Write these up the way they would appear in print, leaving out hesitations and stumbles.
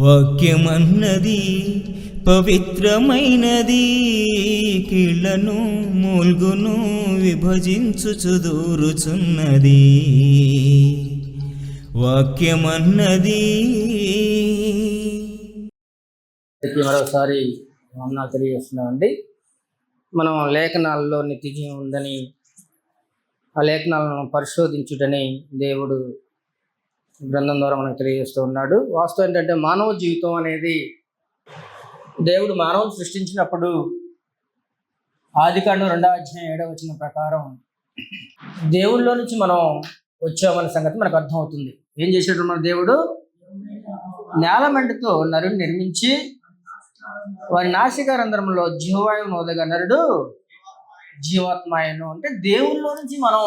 వాక్యమన్నది పవిత్రమైనది, కీళ్లను మూల్గును విభజించుచు దూరుచున్నది. వాక్యమన్నది. మరోసారి వందనాలు తెలియజేస్తున్నామండి. మనం లేఖనాల్లో నిత్యజీవం ఉందని, ఆ లేఖనాలను పరిశోధించుటని దేవుడు గ్రంథం ద్వారా మనకు తెలియజేస్తూ ఉన్నాడు. వాస్తవం ఏంటంటే మానవ జీవితం అనేది దేవుడు మానవుని సృష్టించినప్పుడు ఆదికాండం 2:7 ప్రకారం దేవుళ్ళలో నుంచి మనం వచ్చామనే సంగతి మనకు అర్థమవుతుంది. ఏం చేసాడు మన దేవుడు? నేలమంటితో నరుని నిర్మించి వారి నాసికారంధ్రంలో జీవవాయువును వదలగా నరుడు జీవాత్మాయను. అంటే దేవుళ్ళలో నుంచి మనం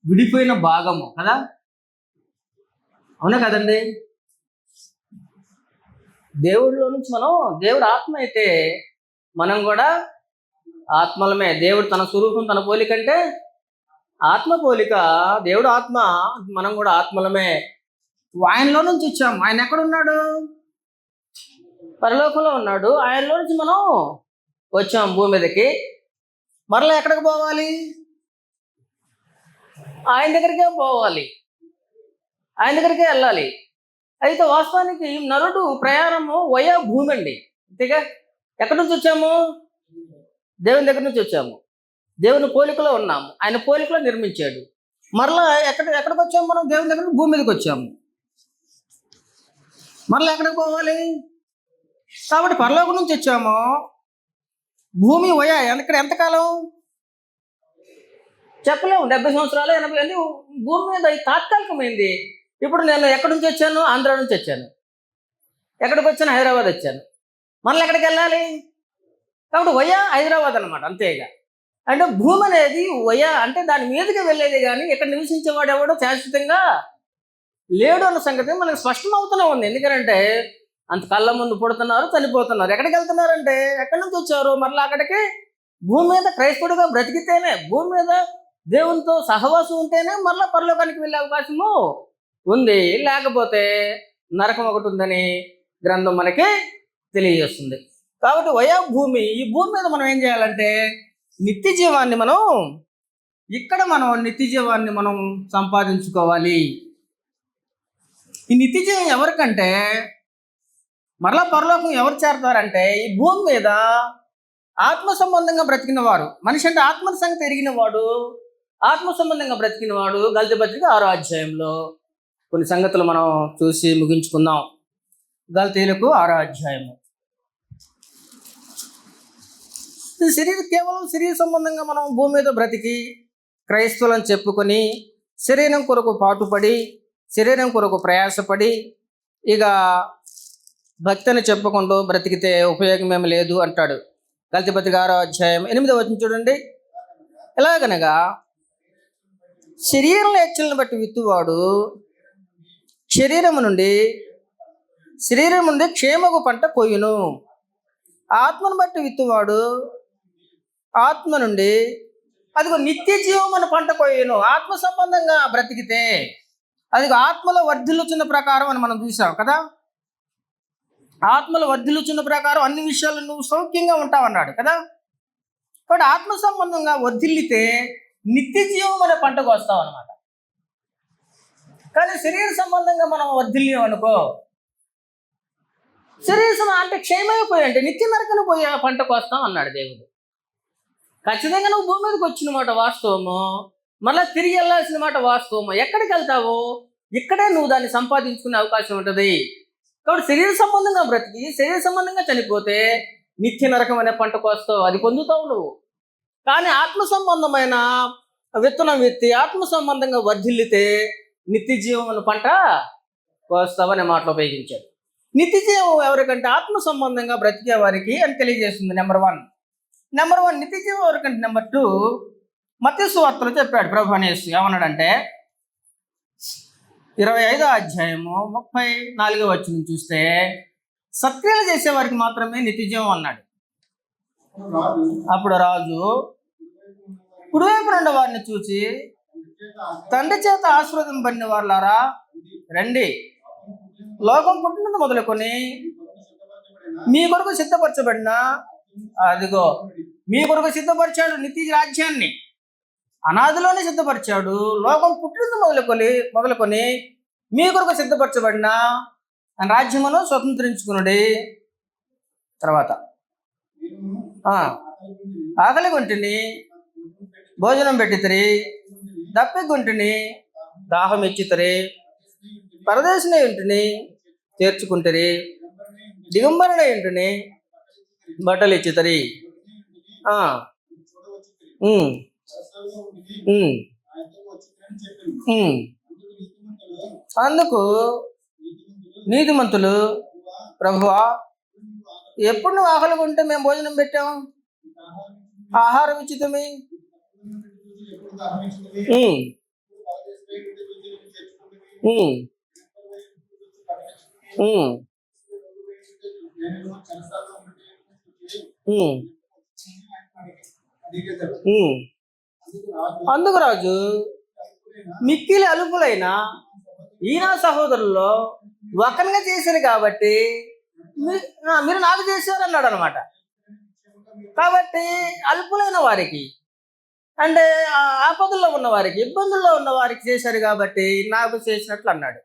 విడిపోయిన భాగము కదా, అవునా కదండి? దేవుడిలో నుంచి మనం, దేవుడు ఆత్మ అయితే మనం కూడా ఆత్మలమే. దేవుడు తన స్వరూపం తన పోలిక అంటే ఆత్మ పోలిక, దేవుడు ఆత్మ, మనం కూడా ఆత్మలమే. ఆయనలో నుంచి వచ్చాము. ఆయన ఎక్కడున్నాడు? పరలోకంలో ఉన్నాడు. ఆయనలో నుంచి మనం వచ్చాము భూమి మీదకి. మరలా ఎక్కడికి పోవాలి? ఆయన దగ్గరికే పోవాలి, ఆయన దగ్గరికే వెళ్ళాలి. అయితే వాస్తవానికి నరుడు ప్రయాణము వయా భూమి అండి. అంతేగా? ఎక్కడి నుంచి వచ్చాము? దేవుని దగ్గర నుంచి వచ్చాము. దేవుని పోలికలో ఉన్నాము, ఆయన పోలికలో నిర్మించాడు. మరలా ఎక్కడికి వచ్చాము మనం? దేవుని దగ్గర భూమి మీదకి వచ్చాము. మరలా ఎక్కడికి పోవాలి? కాబట్టి పరలోకం నుంచి వచ్చాము. భూమి వయా ఇక్కడ ఎంతకాలం చెప్పలేము, 70 సంవత్సరాలు 80 అని భూమి మీద తాత్కాలికమైంది. ఇప్పుడు నేను ఎక్కడి నుంచి వచ్చాను? ఆంధ్ర నుంచి వచ్చాను. ఎక్కడికి వచ్చాను? హైదరాబాద్ వచ్చాను. మళ్ళీ ఎక్కడికి వెళ్ళాలి? కాబట్టి వయా హైదరాబాద్ అనమాట. అంతేగా. అంటే భూమి అనేది వయా అంటే దాని మీదుగా వెళ్ళేది, కానీ ఇక్కడ నివసించేవాడు ఎవడో శాశ్వతంగా లేడు అన్న సంగతి మనకు స్పష్టమవుతూనే ఉంది. ఎందుకంటే అంత కళ్ళ ముందు పుడుతున్నారు, చనిపోతున్నారు. ఎక్కడికి వెళ్తున్నారంటే ఎక్కడి నుంచి వచ్చారు? మరలా అక్కడికి. భూమి మీద క్రైస్తవుడిగా బ్రతికితేనే, భూమి మీద దేవునితో సహవాసం ఉంటేనే మరలా పరలోకానికి వెళ్ళే అవకాశము ఉంది. లేకపోతే నరకం ఒకటి ఉందని గ్రంథం మనకి తెలియజేస్తుంది. కాబట్టి వయా భూమి, ఈ భూమి మీద మనం ఏం చేయాలంటే నిత్య జీవాన్ని మనం నిత్య జీవాన్ని మనం సంపాదించుకోవాలి. ఈ నిత్య జీవం ఎవరికంటే మరలా పరలోకం ఎవరు చేరతారంటే ఈ భూమి మీద ఆత్మ సంబంధంగా బ్రతికిన వారు. మనిషి అంటే ఆత్మ సంగతి ఎరిగిన వాడు, ఆత్మ సంబంధంగా బ్రతికిన వాడు. గలతీ పత్రిక 6వ అధ్యాయంలో కొన్ని సంగతులు మనం చూసి ముగించుకుందాం. గలతీయులకు 6వ అధ్యాయము. కేవలం శరీర సంబంధంగా మనం భూమి మీద బ్రతికి క్రైస్తవులను చెప్పుకొని శరీరం కొరకు పాటుపడి, శరీరం కొరకు ప్రయాసపడి, ఇక భక్తిని చెప్పుకుంటూ బ్రతికితే ఉపయోగం ఏమి లేదు అంటాడు. గలతీ పత్రిక 6వ అధ్యాయం 8వ వచనం చూడండి. ఎలాగనగా శరీరంలో హెచ్చలను బట్టి విత్తువాడు శరీరం నుండి క్షేమకు పంట కొయ్యును. ఆత్మను బట్టి విత్తువాడు ఆత్మ నుండి అదిగో నిత్య జీవం అని పంట కొయ్యును. ఆత్మ సంబంధంగా బ్రతికితే అదిగో ఆత్మలో వర్ధిల్లుచున్న ప్రకారం అని మనం చూసాం కదా. ఆత్మలో వర్ధిల్లుచున్న ప్రకారం అన్ని విషయాలు నువ్వు సౌఖ్యంగా ఉంటావన్నాడు కదా. కాబట్టి ఆత్మ సంబంధంగా వర్ధిల్లితే నిత్య జీవం అనే పంటకు వస్తాం అన్నమాట. కానీ శరీర సంబంధంగా మనం వర్ధిల్లాం అనుకో, శరీరం అంటే క్షయమైపోయాయంటే నిత్య నరకను పోయే పంటకు వస్తాం అన్నాడు దేవుడు. ఖచ్చితంగా నువ్వు భూమి మీదకి వచ్చిన మాట వాస్తవము, మళ్ళీ తిరిగి వెళ్ళాల్సిన మాట వాస్తవము. ఎక్కడికి వెళ్తావో ఇక్కడే నువ్వు దాన్ని సంపాదించుకునే అవకాశం ఉంటుంది. కాబట్టి శరీర సంబంధంగా బ్రతికి శరీర సంబంధంగా చనిపోతే నిత్య నరకం అనే పంటకు వస్తావు, అది పొందుతావు నువ్వు. కానీ ఆత్మ సంబంధమైన విత్తనం విత్తి ఆత్మ సంబంధంగా వర్ధిల్లితే నిత్య జీవం అనే పంట వస్తావనే మాటలు ఉపయోగించాడు. నిత్య జీవం ఎవరికంటే ఆత్మ సంబంధంగా బ్రతికే వారికి అని తెలియజేస్తుంది. నెంబర్ వన్ నిత్య జీవం ఎవరికంటే. నెంబర్ 2 మత్తయి సువార్తలో చెప్పాడు ప్రభు అనేసి. ఏమన్నాడంటే 25వ అధ్యాయము 34వ వచనం చూస్తే సత్క్రియలు చేసేవారికి మాత్రమే నిత్య జీవం అన్నాడు. అప్పుడు రాజు కుడివైపు నుండి వారిని చూసి తండ్రి చేత ఆశీర్వదింపబడిన వారులారా రండి, లోకం పుట్టినందు మొదలుకొని మీ కొరకు సిద్ధపరచబడిన, అదిగో మీ కొరకు సిద్ధపరిచాడు నిత్య రాజ్యాన్ని. అనాదిలోనే సిద్ధపరిచాడు. లోకం పుట్టినందు మొదలుకొని మీ కొరకు సిద్ధపరచబడిన రాజ్యమును స్వతంత్రించుకునుడి. తర్వాత ఆకలి గుంటిని భోజనం పెట్టితిరి, దప్పిగుంటిని దాహం ఇచ్చితిరి, పరదేశిని ఇంటిని చేర్చుకుంటారు, దిగంబరణ ఇంటిని బట్టలు ఇచ్చితరి. అందుకు నీతిమంతులు, ప్రభువా ఎప్పుడు నువ్వు ఆకలి ఉంటే మేము భోజనం పెట్టాం, ఆహారం ఇచ్చితమే. అందుకు రాజు మిక్కిలి అలుపులైన ఈయన సహోదరుల్లో ఒకరిగా చేశారు కాబట్టి మీరు నాకు చేశారు అన్నాడు అనమాట. కాబట్టి అల్పులైన వారికి, అంటే ఆపదల్లో ఉన్న వారికి, ఇబ్బందుల్లో ఉన్న వారికి చేశారు కాబట్టి నాకు చేసినట్లు అన్నాడు.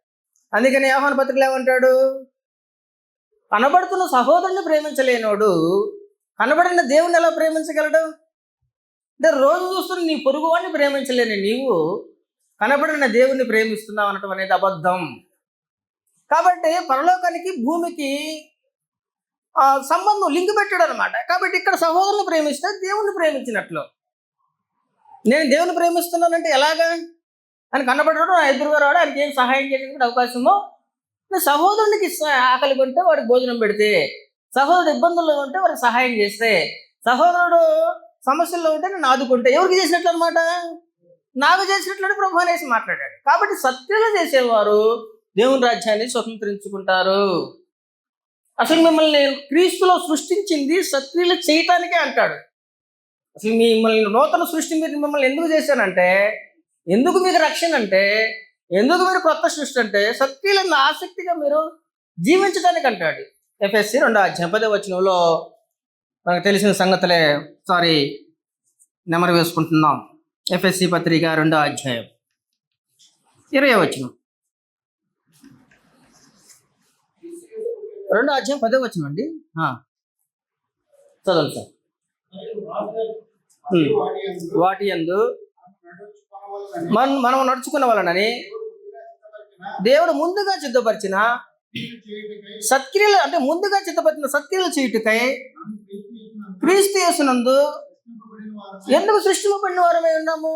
అందుకని యోహాను పత్రికలో ఏమంటాడు? కనబడుతున్న సహోదరుని ప్రేమించలేనోడు కనబడిన దేవుని ఎలా ప్రేమించగలడు? అంటే రోజు చూస్తున్న నీ పొరుగు వాడిని ప్రేమించలేని నీవు కనబడిన దేవుణ్ణి ప్రేమిస్తున్నావు అనటం అనేది అబద్ధం. కాబట్టి పరలోకానికి భూమికి సంబంధం లింక్ పెట్టాడు అనమాట. కాబట్టి ఇక్కడ సహోదరుని ప్రేమిస్తే దేవుణ్ణి ప్రేమించినట్లు. నేను దేవుని ప్రేమిస్తున్నానంటే ఎలాగా అని కనబడడం, నా ఎదురుగా రావడం, ఆయనకి ఏం సహాయం చేయడానికి అవకాశమో, సహోదరునికి ఆకలి కొంటే వాడికి భోజనం పెడితే, సహోదరుడు ఇబ్బందుల్లో ఉంటే వాడికి సహాయం చేస్తే, సహోదరుడు సమస్యల్లో ఉంటే నేను ఆదుకుంటే ఎవరికి చేసినట్లు అనమాట? నాకు చేసినట్లు ప్రభు అనేసి మాట్లాడాడు. కాబట్టి సత్క్రియలు చేసేవారు దేవుని రాజ్యాన్ని స్వతంత్రించుకుంటారు. అసలు మిమ్మల్ని క్రీస్తులో సృష్టించింది సత్క్రియలు చేయటానికే అంటాడు. అసలు మిమ్మల్ని నూతన సృష్టి మీరు మిమ్మల్ని ఎందుకు చేశానంటే, ఎందుకు మీకు రక్షణ అంటే, ఎందుకు మీరు కొత్త సృష్టి అంటే, సత్క్రియలను ఆసక్తిగా మీరు జీవించడానికి అంటాడు. ఎఫ్ఎస్సి 2:10 మనకు తెలిసిన సంగతులే, నెమరు వేసుకుంటున్నాం. ఎఫ్ఎస్సి పత్రిక 2:20 2:10 అండి. చదవండి సార్. వాటి యందు మనం నడుచుకున్న వలనని దేవుడు ముందుగా సిద్ధపరిచిన సత్క్రియలు, అంటే ముందుగా సిద్ధపరిచిన సత్క్రియలు చేయుటకై క్రీస్తు యేసునందు ఎందుకు సృష్టింపబడిన వారమై ఉన్నాము?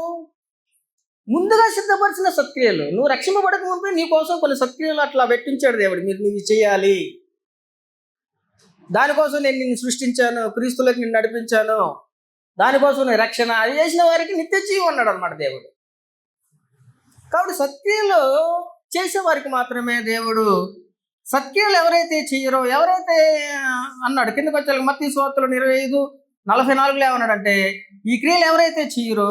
ముందుగా సిద్ధపరిచిన సత్క్రియలు. నువ్వు రక్షింపబడక ముందు నీ కోసం కొన్ని సత్క్రియలు అట్లా పెట్టించాడు దేవుడు. నువ్వు చేయాలి, దానికోసం నేను నిన్ను సృష్టించాను, క్రీస్తులోకి నిన్ను నడిపించాను, దానికోసం నేను రక్షణ, అది చేసిన వారికి నిత్య జీవం అన్నాడు అనమాట దేవుడు. కాబట్టి సత్క్రియలు చేసేవారికి మాత్రమే దేవుడు, సత్క్రియలు ఎవరైతే చేయరో, ఎవరైతే అన్నాడు కిందకి వచ్చే మత్తయి సువార్తలో 25:44 ఏమన్నాడంటే, ఈ క్రియలు ఎవరైతే చేయరో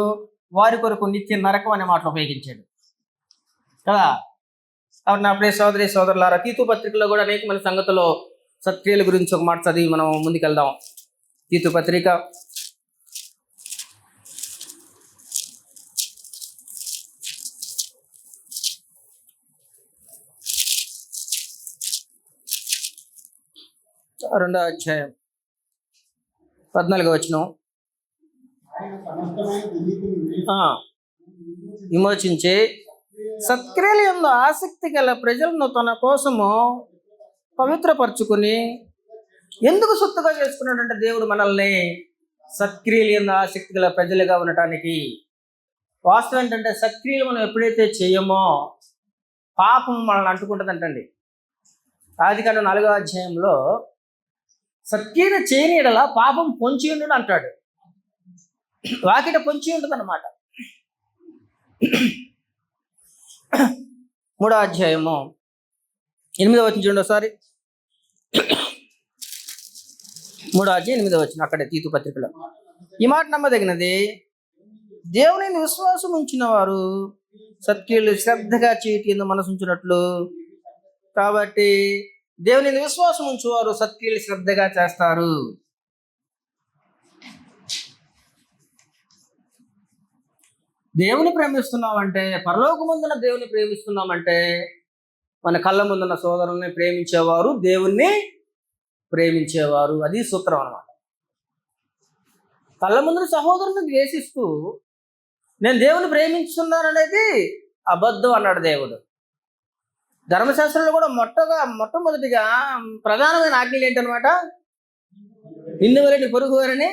వారి కొరకు నిత్య నరకం అనే మాట ఉపయోగించాడు కదా. కాబట్టి నా ప్రియ సోదరి సోదరులారా, తీతు పత్రికలో కూడా అనేకమైన సంగతులు సత్క్రియల గురించి ఒక మాట చదివి మనం ముందుకెళ్దాం. తీతు పత్రిక 2:14 విమోచించి సత్క్రియల యందు ఆసక్తి గల ప్రజలను తన కోసము పవిత్రపరచుకుని, ఎందుకు సొత్తుగా చేసుకున్నాడంటే దేవుడు మనల్ని సత్క్రియల యందు ఆసక్తి గల ప్రజలుగా ఉండటానికి. వాస్తవం ఏంటంటే సత్క్రియలు మనం ఎప్పుడైతే చేయమో పాపం మనల్ని అంటుకుంటుందంటండి. ఆదికాండం 4వ సత్క్రియలు చేయని యెడల పాపం పొంచి ఉండడు అంటాడు. వాకిట పొంచి ఉంటుంది అన్నమాట. 3:8 చూడండి ఒకసారి. 3:8 అక్కడే తీతు పత్రికలో ఈ మాట నమ్మదగినది, దేవుని విశ్వాసం ఉంచిన వారు సత్క్రియలు శ్రద్ధగా చేయటి యందు మనసు ఉంచినట్లు కాబట్టి దేవుని యందు విశ్వాసం ఉంచువారు సత్క్రియలు శ్రద్ధగా చేస్తారు. దేవుని ప్రేమిస్తున్నామంటే, పరలోకమందున దేవుని ప్రేమిస్తున్నామంటే, మన కళ్ళ ముందున్న సోదరుల్ని ప్రేమించేవారు దేవుణ్ణి ప్రేమించేవారు. అది సూత్రం అన్నమాట. కళ్ళ ముందున సహోదరుని ద్వేషిస్తూ నేను దేవుని ప్రేమించుతున్నాను అనేది అబద్ధం అన్నాడు దేవుడు. ధర్మశాస్త్రంలో కూడా మొట్టమొదటిగా ప్రధానమైన ఆజ్ఞలు ఏంటనమాట? నిన్ను వలని పొరుగు వారిని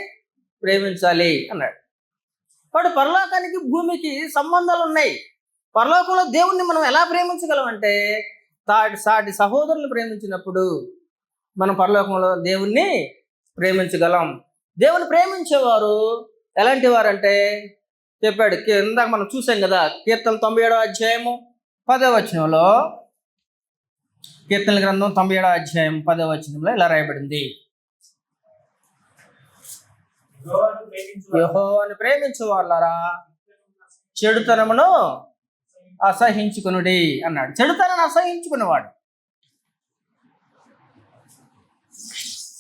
ప్రేమించాలి అన్నాడు. కాబట్టి పరలోకానికి భూమికి సంబంధాలు ఉన్నాయి. పరలోకంలో దేవుణ్ణి మనం ఎలా ప్రేమించగలం అంటే, సాటి సహోదరులు ప్రేమించినప్పుడు మనం పరలోకంలో దేవుణ్ణి ప్రేమించగలం. దేవుని ప్రేమించేవారు ఎలాంటి వారంటే చెప్పాడు. ఇందాక మనం చూసాం కదా, కీర్తన 97వ అధ్యాయము 10వ వచనంలో, కీర్తన గ్రంథం 97వ అధ్యాయం 10వ వచనంలో ఇలా రాయబడింది, యెహోవాను ప్రేమించు వాళ్ళారా చెడుతనమును అసహించుకునుడి అన్నాడు. చెడుతనాన్ని అసహించుకునేవాడు,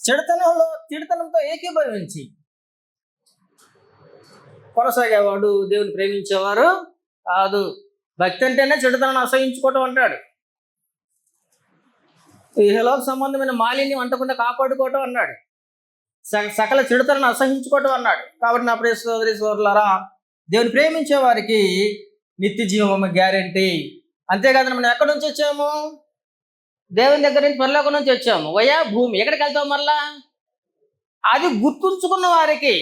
చెడుతనంతో ఏకీభవించి కొనసాగేవాడు దేవుని ప్రేమించేవారు కాదు. భక్తి అంటేనే చెడుతనాన్ని అసహించుకోవటం అంటాడు. ఇహలోక సంబంధమైన మాలిన్యం అంటకుండా కాపాడుకోవటం అన్నాడు. సకల చెడుతనాన్ని అసహించుకోవటం అన్నాడు. కాబట్టి నా ప్రియ సోదరి సోదరులారా, దేవుని ప్రేమించే వారికి నిత్య జీవం గ్యారెంటీ. అంతేకాదు, మనం ఎక్కడి నుంచి వచ్చాము? దేవుని దగ్గర నుంచి, పరలోకం నుంచి వచ్చాము. వయా భూమి. ఎక్కడికి వెళ్తాం మరలా? అది గుర్తుంచుకున్న వారికి,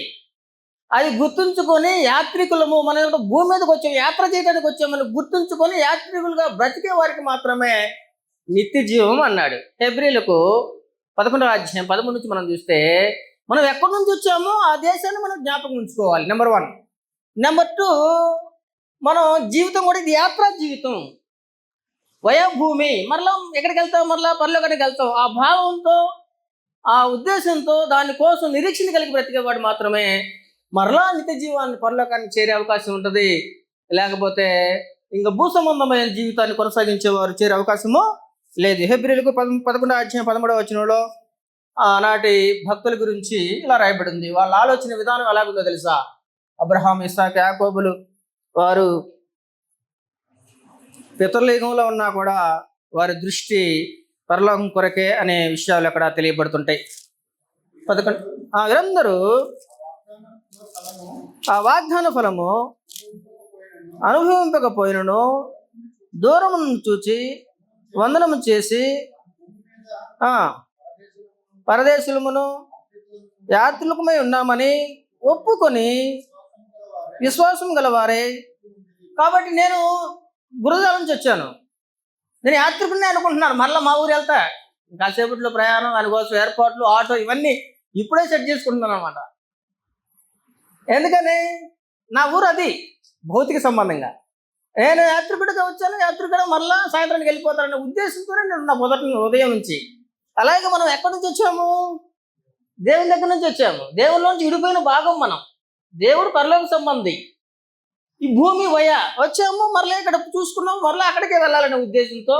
అది గుర్తుంచుకొని యాత్రికులము, మనం భూమి మీదకి వచ్చాము, యాత్ర చేయడానికి వచ్చామని గుర్తుంచుకొని యాత్రికులుగా బ్రతికే వారికి మాత్రమే నిత్య జీవం అన్నాడు. హెబ్రీలకు 11వ అధ్యాయం 13 నుంచి మనం చూస్తే, మనం ఎక్కడి నుంచి వచ్చామో ఆ దేశాన్ని మనం జ్ఞాపకం ఉంచుకోవాలి. నెంబర్ 1. నెంబర్ 2, మనం జీవితం కూడా ఇది యాత్రా జీవితం. వయోభూమి, మరలా ఎక్కడికి వెళ్తాం? మరలా పరలోకానికి వెళ్తాం. ఆ భావంతో, ఆ ఉద్దేశంతో, దానికోసం నిరీక్షణ కలిగి బ్రతికేవాడు మాత్రమే మరలా నిత్య జీవాన్ని, పరలోకాన్ని చేరే అవకాశం ఉంటుంది. లేకపోతే ఇంకా భూ సంబంధమైన జీవితాన్ని కొనసాగించేవారు చేరే అవకాశము లేదు. హెబ్రీలకు 11వ అధ్యాయం 13వ వచనంలో ఆనాటి భక్తుల గురించి ఇలా రాయబడింది. వాళ్ళ ఆలోచన విధానం ఎలాగుందో తెలుసా? అబ్రహాం, ఇస్సాకు, యాకోబులు వారు పితరుల యుగంలో ఉన్నా కూడా వారి దృష్టి పరలోకం కొరకే అనే విషయాలు అక్కడ తెలియబడుతుంటాయి. 11 వీరందరూ ఆ వాగ్దాన ఫలము అనుభవింపకపోయినను దూరం చూచి వందనము చేసి పరదేశులమును యాత్రికులమై ఉన్నామని ఒప్పుకొని విశ్వాసం గలవారే. కాబట్టి నేను గురజాల నుంచి వచ్చాను, నేను యాత్రికుడిని అనుకుంటున్నాను. మళ్ళీ మా ఊరు వెళ్తా, కాసేపట్లో ప్రయాణం, దానికోసం ఏర్పాట్లు, ఆటో ఇవన్నీ ఇప్పుడే సెట్ చేసుకుంటున్నాను అనమాట. ఎందుకని? నా ఊరు అది భౌతిక సంబంధంగా. నేను యాత్రికుడిగా వచ్చాను, యాత్రికుడు మళ్ళా సాయంత్రానికి వెళ్ళిపోతాననే ఉద్దేశంతోనే నేను నా ఉదయం నుంచి. అలాగే మనం ఎక్కడి నుంచి వచ్చాము? దేవుని దగ్గర నుంచి వచ్చాము. దేవుళ్ళలోంచి విడిపోయిన భాగం మనం. దేవుడు పరలోక సంబంధి, ఈ భూమి వచ్చాము, మరలా ఇక్కడ చూసుకున్నాం, మరలా అక్కడికే వెళ్ళాలనే ఉద్దేశంతో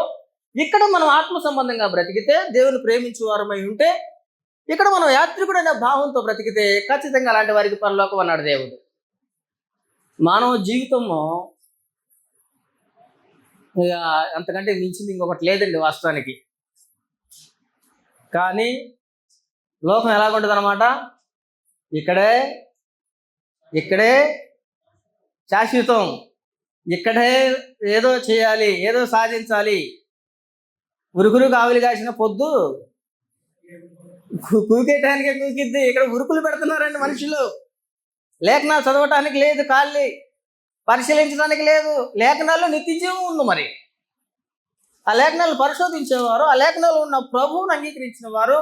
ఇక్కడ మనం ఆత్మ సంబంధంగా బ్రతికితే, దేవుని ప్రేమించే వారమై ఉంటే, ఇక్కడ మనం యాత్రికుడు అనే భావంతో బ్రతికితే ఖచ్చితంగా అలాంటి వారికి పరలోకం అన్నాడు దేవుడు. మానవ జీవితము ఇక అంతకంటే మించింది ఇంకొకటి లేదండి వాస్తవానికి. కానీ లోకం ఎలాగుంటుంది అనమాట? ఇక్కడే శాశ్వతం, ఇక్కడే ఏదో చేయాలి, ఏదో సాధించాలి. ఉరుకులు కావులు కాసిన పొద్దు కూకేయటానికే కూకిద్ది. ఇక్కడ ఉరుకులు పెడుతున్నారండి మనుషులు. లేఖనాలు చదవటానికి లేదు, ఖాళీ పరిశీలించడానికి లేదు. లేఖనాల్లో నిత్య జీవం ఉంది. మరి ఆ లేఖనాలు పరిశోధించేవారు, ఆ లేఖనాలు ఉన్న ప్రభువును అంగీకరించిన వారు,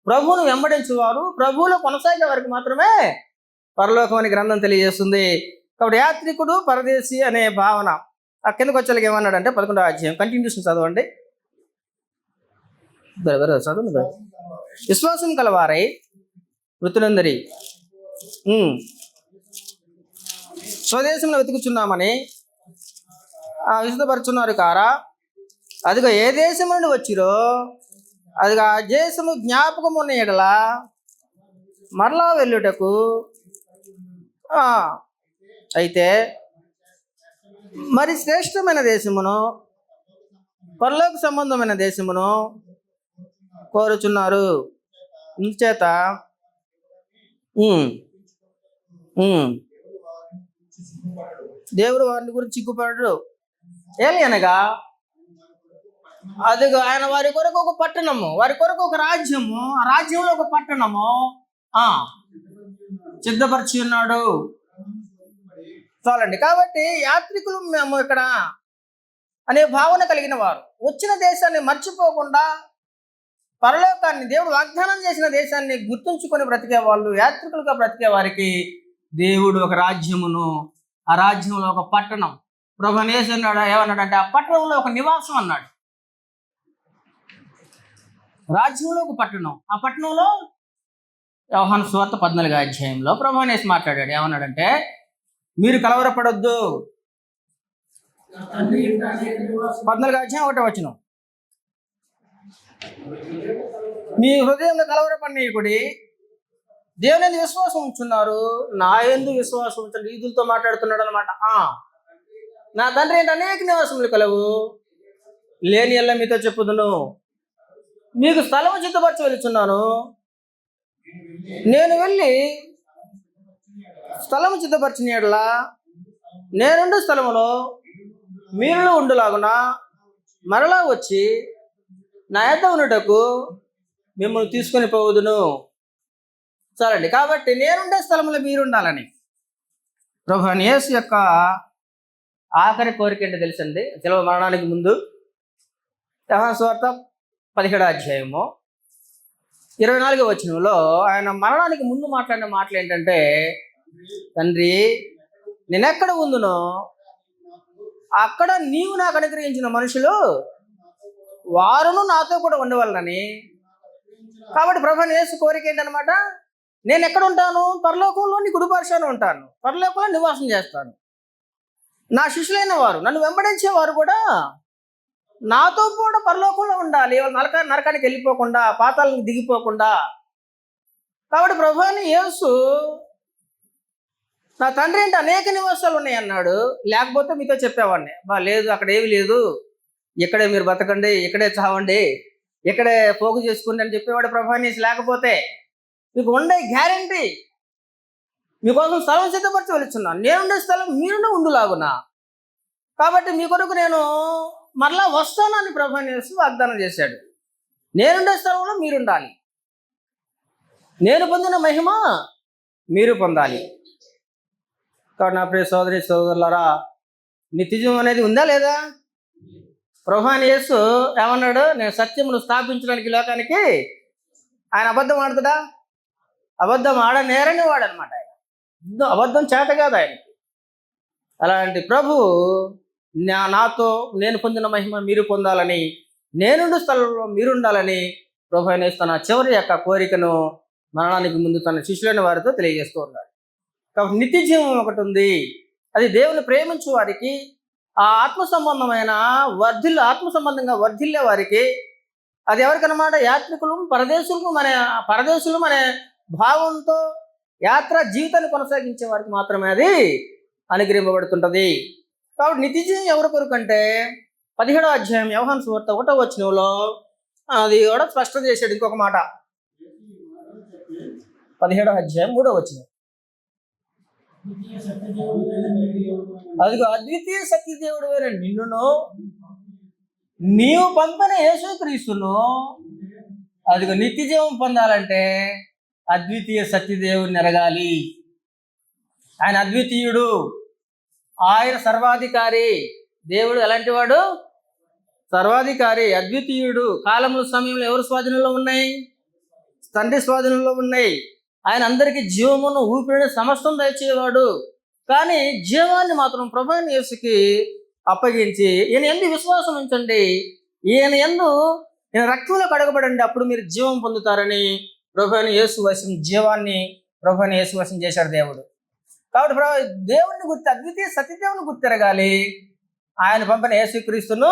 ప్రభువును వెంబడించేవారు, ప్రభువులో కొనసాగే వారికి మాత్రమే పరలోకం అని గ్రంథం తెలియజేస్తుంది. కాబట్టి యాత్రికుడు, పరదేశి అనే భావన ఆ కిందకు వచ్చేలాగా ఏమన్నాడంటే 11వ అధ్యాయం కంటిన్యూషన్ చదవండి. చదవండి. విశ్వాసం కలవారై మృతులందరి స్వదేశంలో వెతుకుచున్నామని విశుద్ధపరుచున్నారు కారా, అదిగో ఏ దేశం నుండి వచ్చిరో అదిగో ఆ దేశము జ్ఞాపకం ఉన్న ఎడల మరలా వెళ్ళుటకు అయితే మరి శ్రేష్టమైన దేశమును పరలోక సంబంధమైన దేశమును కోరుచున్నారు. ఇంచేత దేవుడు వారిని గురించి సిగ్గుపడడు. ఏమి అనగా అదిగో ఆయన వారి కొరకు ఒక పట్టణము, వారి కొరకు ఒక రాజ్యము, ఆ రాజ్యంలో ఒక పట్టణము సిద్ధపరిచి ఉన్నాడు. చాలండి. కాబట్టి యాత్రికులు మేము ఇక్కడ అనే భావన కలిగిన వారు వచ్చిన దేశాన్ని మర్చిపోకుండా పరలోకాన్ని దేవుడు వాగ్దానం చేసిన దేశాన్ని గుర్తుంచుకొని బ్రతికే వాళ్ళు, యాత్రికులుగా బ్రతికే వారికి దేవుడు ఒక రాజ్యమును, ఆ రాజ్యంలో ఒక పట్టణం ప్రభువు యేసు అన్నాడు. ఏమన్నాడంటే ఆ పట్టణంలో ఒక నివాసం అన్నాడు. రాజ్యంలో ఒక పట్టణం, ఆ పట్టణంలో యోహాను సువార్త 14వ అధ్యాయంలో ప్రభువు యేసు మాట్లాడాడు. ఏమన్నాడంటే మీరు కలవరపడొద్దు. 14వ అధ్యాయం 1వ వచనం, మీ హృదయంలో కలవరపడనీయకుడి, దేవుని యందు విశ్వాసం ఉంచున్నారు, నా యందు విశ్వాసం ఉంచండి. ఈదులతో మాట్లాడుతున్నాడు అనమాట. నా తండ్రి ఏంటి అనేక నివాసములు కలవు, లేని ఎల్ల మీతో చెప్పుదును, మీకు స్థలము సిద్ధపరచి వెళ్తున్నాను. నేను వెళ్ళి స్థలము సిద్ధపరిచిన యెడల నేనుండు స్థలములో మీరు ఉండులాగున మరలా వచ్చి నా యొద్ద ఉన్నటకు మిమ్మల్ని తీసుకొని పోవుదును. చాలండి. కాబట్టి నేనుండే స్థలంలో మీరు ఉండాలని ప్రభువు యేసు యొక్క ఆఖరి కోరిక ఏంటో తెలుసండి. శిలువ మరణానికి ముందు యోహాను సువార్త 17వ అధ్యాయము 24వ వచనంలో ఆయన మరణానికి ముందు మాట్లాడిన మాటలు ఏంటంటే, తండ్రి నేనెక్కడ ఉందునో అక్కడ నీవు నాకు అనుగ్రహించిన మనుషులు వారును నాతో కూడా ఉండవాలని. కాబట్టి ప్రభువు యేసు కోరిక ఏంటనమాట, నేను ఎక్కడ ఉంటాను? పరలోకంలో నీ కుడిపార్శ్వాన ఉంటాను, పరలోకంలో నివాసం చేస్తాను. నా శిష్యులైన వారు, నన్ను వెంబడించేవారు కూడా నాతో కూడా పరలోకంలో ఉండాలి, వాళ్ళు నరకానికి వెళ్ళిపోకుండా, పాతాళానికి దిగిపోకుండా. కాబట్టి ప్రభువు యేసు నా తండ్రి ఏంటి అనేక నివాసాలు ఉన్నాయి అన్నాడు. లేకపోతే మీతో చెప్పేవాడిని, లేదు అక్కడ ఏమి లేదు, ఇక్కడే మీరు బతకండి, ఇక్కడే చావండి, ఇక్కడే పోగు చేసుకోండి అని చెప్పేవాడు ప్రభువు యేసు. లేకపోతే మీకు ఉండే గ్యారంటీ, మీకోసం స్థలం సిద్ధపరిచి వెళ్తున్నాను, నేనుండే స్థలం మీరునే ఉండులాగునా. కాబట్టి మీ కొరకు నేను మరలా వస్తానని ప్రభువు యేసు వాగ్దానం చేశాడు. నేనుండే స్థలంలో మీరుండాలి, నేను పొందిన మహిమ మీరు పొందాలి. కాబట్టి నా ప్రియ సోదరి సోదరులారా, నిత్యజీవం అనేది ఉందా లేదా? ప్రభువు యేసు ఏమన్నాడు, నేను సత్యమును స్థాపించడానికి లోకానికి. ఆయన అబద్ధం ఆడుతాడా? అబద్ధం ఆడనేరని వాడు అనమాట. ఆయన అబద్ధం చేత కాదు ఆయనకి. అలాంటి ప్రభు నాతో నేను పొందిన మహిమ మీరు పొందాలని, నేనుండు స్థలంలో మీరుండాలని ప్రభువు యేసు తన చివరి యొక్క కోరికను మరణానికి ముందు తన శిష్యులైన వారితో తెలియజేస్తూ ఉన్నాడు. కాబట్టి నిత్య జీవం ఒకటి ఉంది, అది దేవుని ప్రేమించు వారికి, ఆ ఆత్మ సంబంధమైన ఆత్మ సంబంధంగా వర్ధిల్లే వారికి. అది ఎవరికన్నమాట? యాత్రికులు, పరదేశులు అనే భావంతో యాత్ర జీవితాన్ని కొనసాగించే వారికి మాత్రమే అది అనుగ్రహింపబడుతుంటది. కాబట్టి నిత్య జీవం ఎవరి కొరకు అంటే 17వ అధ్యాయం యోహాను సువార్త 1వ వచనంలో అది కూడా స్పష్టం చేశాడు. ఇంకొక మాట 17వ అధ్యాయం 3వ వచనం, అదిగో అద్వితీయ సత్యదేవుడు వేరే నిన్నును నీవు పంపిన యేసుక్రీస్తును. అదిగో నిత్య జీవం పొందాలంటే అద్వితీయ సత్యదేవుడిని ఎరగాలి. ఆయన అద్వితీయుడు, ఆయన సర్వాధికారి. దేవుడు ఎలాంటి వాడు? సర్వాధికారి, అద్వితీయుడు. కాలముల సమయంలో ఎవరు స్వాధీనంలో ఉన్నాయి? తండ్రి స్వాధీనంలో ఉన్నాయి. ఆయన అందరికీ జీవమును ఊపిరిని సమస్తం దయచేవాడు. కానీ జీవాన్ని మాత్రం ప్రభువు యేసుకి అప్పగించి ఈయన యందు విశ్వాసం ఉంచండి, ఈయన రక్తంలో కడగబడండి, అప్పుడు మీరు జీవం పొందుతారని ప్రభువు యేసు వశం జీవాన్ని ప్రభువు యేసు వశం చేశాడు దేవుడు. కాబట్టి దేవుడిని గుర్తి, అద్వితీయ సత్యదేవుని గుర్తిరగాలి. ఆయన పంపిన యేసుక్రీస్తును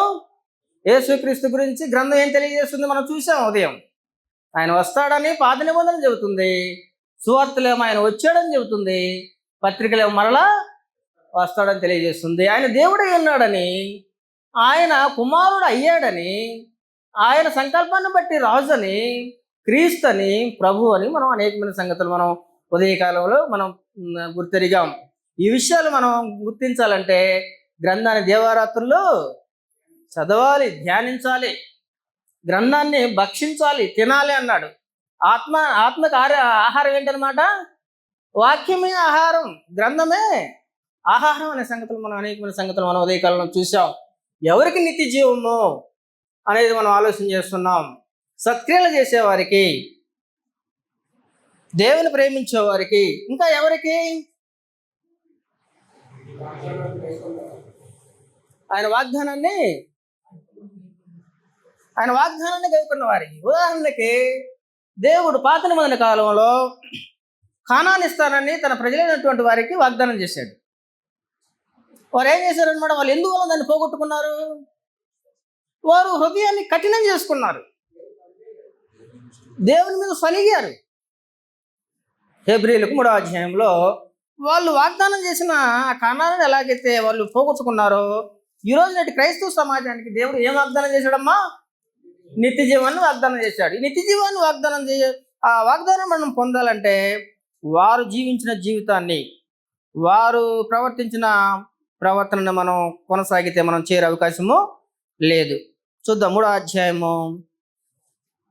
యేసుక్రీస్తు గురించి గ్రంథం ఏం తెలియజేస్తుంది మనం చూసాం ఉదయం. ఆయన వస్తాడని పాత నిబంధన చెబుతుంది, సువార్తలేమో ఆయన వచ్చాడని చెబుతుంది, పత్రికలేమో మరలా వస్తాడని తెలియజేస్తుంది. ఆయన దేవుడై ఉన్నాడని, ఆయన కుమారుడు అయ్యాడని, ఆయన సంకల్పాన్ని బట్టి రాజు అని, క్రీస్తు అని, ప్రభు అని మనం అనేకమైన సంగతులు మనం ఉదయకాలంలో మనం గుర్తెరిగాం. ఈ విషయాలు మనం గుర్తించాలంటే గ్రంథాన్ని దేవారాత్రుల్లో చదవాలి, ధ్యానించాలి, గ్రంథాన్ని భక్షించాలి, తినాలి అన్నాడు. ఆత్మకు ఆహారం ఏంటనమాట? వాక్యమే ఆహారం, గ్రంథమే ఆహారం అనే సంగతులు మనం అనేకమైన సంగతులు మనం ఉదయకాలంలో చూసాం. ఎవరికి నిత్య జీవము అనేది మనం ఆలోచన చేస్తున్నాం. సత్క్రియలు చేసేవారికి, దేవుని ప్రేమించేవారికి, ఇంకా ఎవరికి? ఆయన వాగ్దానాన్ని గైకొన్న వారికి. ఉదాహరణకి దేవుడు పాత నిబంధన కాలంలో కానాను ఇస్తానని తన ప్రజలైనటువంటి వారికి వాగ్దానం చేశాడు. వారు ఏం చేశారనమాట? వాళ్ళు ఎందువల్ల దాన్ని పోగొట్టుకున్నారు? వారు హృదయాన్ని కఠినం చేసుకున్నారు, దేవుని మీద సలిగారు. హెబ్రీయులకు 3వ అధ్యాయంలో వాళ్ళు వాగ్దానం చేసిన ఆ కానాను ఎలాగైతే వాళ్ళు పోగొట్టుకున్నారో, ఈరోజు నాటి క్రైస్తవ సమాజానికి దేవుడు ఏం వాగ్దానం చేశాడమ్మా? నిత్య జీవాన్ని వాగ్దానం చేశాడు. ఈ నిత్య జీవాన్ని ఆ వాగ్దానం మనం పొందాలంటే వారు జీవించిన జీవితాన్ని, వారు ప్రవర్తించిన ప్రవర్తనను మనం కొనసాగితే మనం చేరే అవకాశము లేదు. చూద్దాం 3వ అధ్యాయము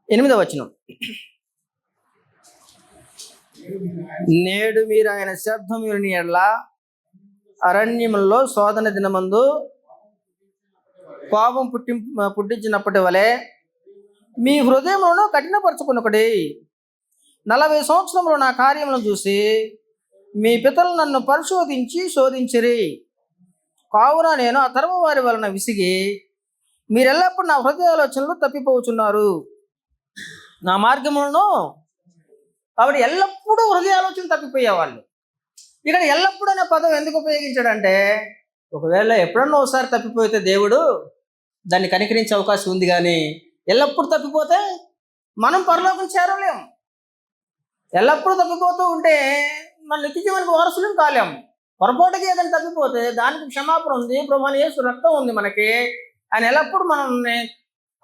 8వ వచనం. నేడు మీరు ఆయన శబ్దం విని ఎడల అరణ్యములలో శోధన దినమందు కోపం పుట్టించినప్పటి వలె మీ హృదయములను కఠినపరచుకున్నొకటి. 40 సంవత్సరములు నా కార్యములను చూసి మీ పితరులు నన్ను పరిశోధించి శోధించిరి. కావున నేను ఆ తరము వారి వలన విసిగి మీరెల్లప్పుడు నా హృదయ ఆలోచనలు తప్పిపోతున్నారు. నా మార్గములను కాబట్టి ఎల్లప్పుడూ హృదయ ఆలోచన తప్పిపోయేవాళ్ళు. ఇక్కడ ఎల్లప్పుడూ అనే పదం ఎందుకు ఉపయోగించాడంటే, ఒకవేళ ఎప్పుడన్నా ఒకసారి తప్పిపోతే దేవుడు దాన్ని కనికరించే అవకాశం ఉంది, కానీ ఎల్లప్పుడూ తప్పిపోతే మనం పరలోకం చేరలేము. ఎల్లప్పుడూ తప్పిపోతూ ఉంటే మన నిత్య జీవనానికి వారసులం కాలేము. పొరపాటుగా ఏదైనా తప్పిపోతే దానికి క్షమాపణ ఉంది, ప్రభువైన యేసు రక్తం ఉంది మనకి. ఆయన ఎల్లప్పుడూ మనల్ని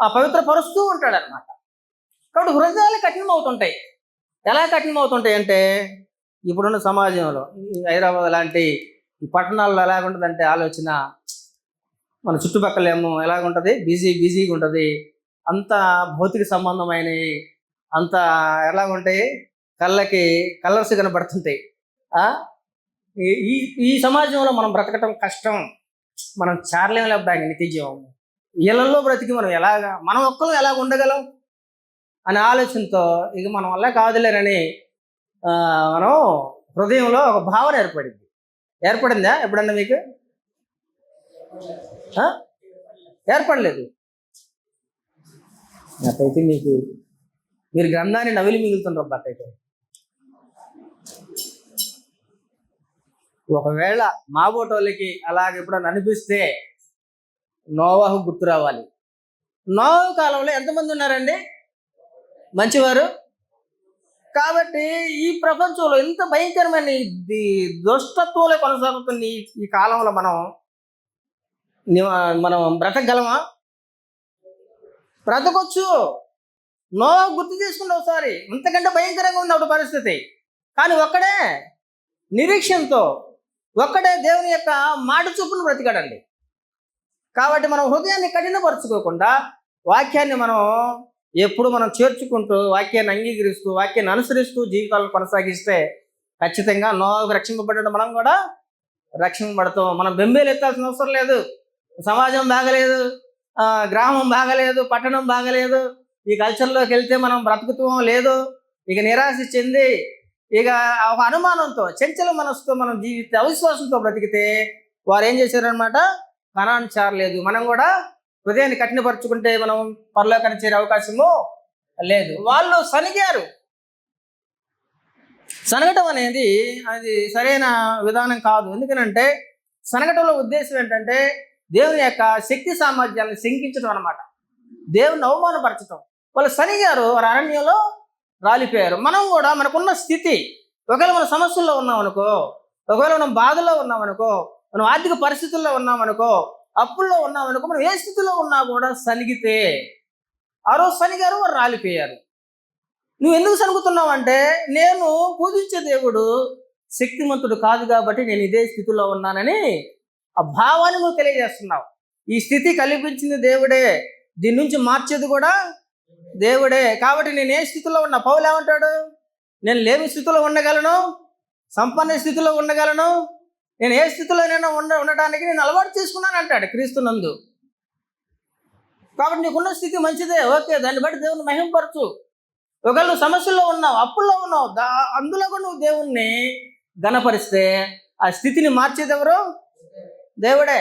పవిత్రపరుస్తూ ఉంటాడు అనమాట. కాబట్టి హృదయాలు కఠినమవుతుంటాయి. ఎలా కఠినమవుతుంటాయి అంటే, ఇప్పుడున్న సమాజంలో హైదరాబాద్ లాంటి ఈ పట్టణాల్లో ఎలాగుంటుందంటే ఆలోచన, మన చుట్టుపక్కల ఏమో ఎలాగుంటుంది, బిజీగా ఉంటుంది. అంత భౌతిక సంబంధమైనవి, అంత ఎలాగుంటాయి, కళ్ళకి కలర్స్ కనబడుతుంటాయి. ఈ సమాజంలో మనం బ్రతకటం కష్టం, మనం చారలేం లేకపోతే నిత్య జీవం. ఇళ్లలో బ్రతికి మనం ఒక్కరు ఎలాగ ఉండగలం అనే ఆలోచనతో ఇక మన వల్ల కాదులేరని మనం హృదయంలో ఒక భావన ఏర్పడిందా ఎప్పుడన్నా మీకు? ఏర్పడలేదు. నాకైతే మీరు గ్రంథాన్ని నవిలి మిగులుతుంటారు. బట్టయితే ఒకవేళ మాబోటోళ్ళకి అలాగ ఎప్పుడన్నా అనిపిస్తే నోవాహు గుర్తు రావాలి. నోవాహు కాలంలో ఎంతమంది ఉన్నారండి మంచివారు? కాబట్టి ఈ ప్రపంచంలో ఎంత భయంకరమైన దుష్టత్వంలో కొనసాగుతున్న ఈ కాలంలో మనం బ్రతకగలమా? బ్రతకొచ్చు. నోవాహు గుర్తు చేసుకుంటే ఒకసారి అంతకంటే భయంకరంగా ఉంది అప్పుడు పరిస్థితి. కానీ ఒక్కడే నిరీక్షణతో, ఒక్కడే దేవుని యొక్క మాట చొప్పున బ్రతికాడండి. కాబట్టి మనం హృదయాన్ని కఠినపరుచుకోకుండా వాక్యాన్ని ఎప్పుడు మనం చేర్చుకుంటూ, వాక్యాన్ని అంగీకరిస్తూ, వాక్యాన్ని అనుసరిస్తూ జీవితాలను కొనసాగిస్తే ఖచ్చితంగా నోవాహుకు రక్షింపబడ్డ మనం కూడా రక్షింపబడతాం. మనం బెంబేలు ఎత్తాల్సిన అవసరం లేదు. సమాజం బాగలేదు, గ్రామం బాగలేదు, పట్టణం బాగలేదు, ఈ కల్చర్లోకి వెళ్తే మనం బ్రతుకుతామో లేదు, ఇక నిరాశ చెంది ఇక ఒక అనుమానంతో, చంచల మనసుతో మనం జీవితే, అవిశ్వాసంతో బ్రతికితే వారు ఏం చేశారనమాట? కనాను చేరలేదు. మనం కూడా హృదయాన్ని కఠినపరుచుకుంటే మనం పరలోకాన్ని చేరే అవకాశము లేదు. వాళ్ళు సనిగారు. సనగటం అనేది అది సరైన విధానం కాదు. ఎందుకనంటే సనగటంలో ఉద్దేశం ఏంటంటే, దేవుని యొక్క శక్తి సామర్థ్యాన్ని శంకించడం అనమాట. దేవుని అవమానపరచడం. వాళ్ళు సనిగారు, వారు అరణ్యంలో రాలిపోయారు. మనం కూడా మనకున్న స్థితి, ఒకవేళ మన సమస్యల్లో ఉన్నామనుకో, ఒకవేళ మనం బాధలో ఉన్నామనుకో, మనం ఆర్థిక పరిస్థితుల్లో ఉన్నామనుకో, అప్పుల్లో ఉన్నామనుకో, మనం ఏ స్థితిలో ఉన్నా కూడా సనిగితే, ఆ రోజు సనిగారు, వారు రాలిపోయారు. నువ్వు ఎందుకు సనుగుతున్నావు అంటే, నేను పూజించే దేవుడు శక్తిమంతుడు కాదు కాబట్టి నేను ఇదే స్థితిలో ఉన్నానని ఆ భావాన్ని నువ్వు తెలియజేస్తున్నావు. ఈ స్థితి కల్పించింది దేవుడే, దీని నుంచి మార్చేది కూడా దేవుడే. కాబట్టి నేను ఏ స్థితిలో ఉన్నా, పౌలు ఏమంటాడు, నేను లేని స్థితిలో ఉండగలను, సంపన్న స్థితిలో ఉండగలను, నేను ఏ స్థితిలోనైనా ఉండటానికి నేను అలవాటు చేసుకున్నాను అంటాడు క్రీస్తునందు. కాబట్టి నీకున్న స్థితి మంచిదే, ఓకే, దాన్ని బట్టి దేవుని మహింపరచు. ఒకవేళ నువ్వు సమస్యల్లో ఉన్నావు, అప్పుల్లో ఉన్నావు, అందులో కూడా నువ్వు దేవుణ్ణి ఘనపరిస్తే ఆ స్థితిని మార్చేది ఎవరు? దేవుడే.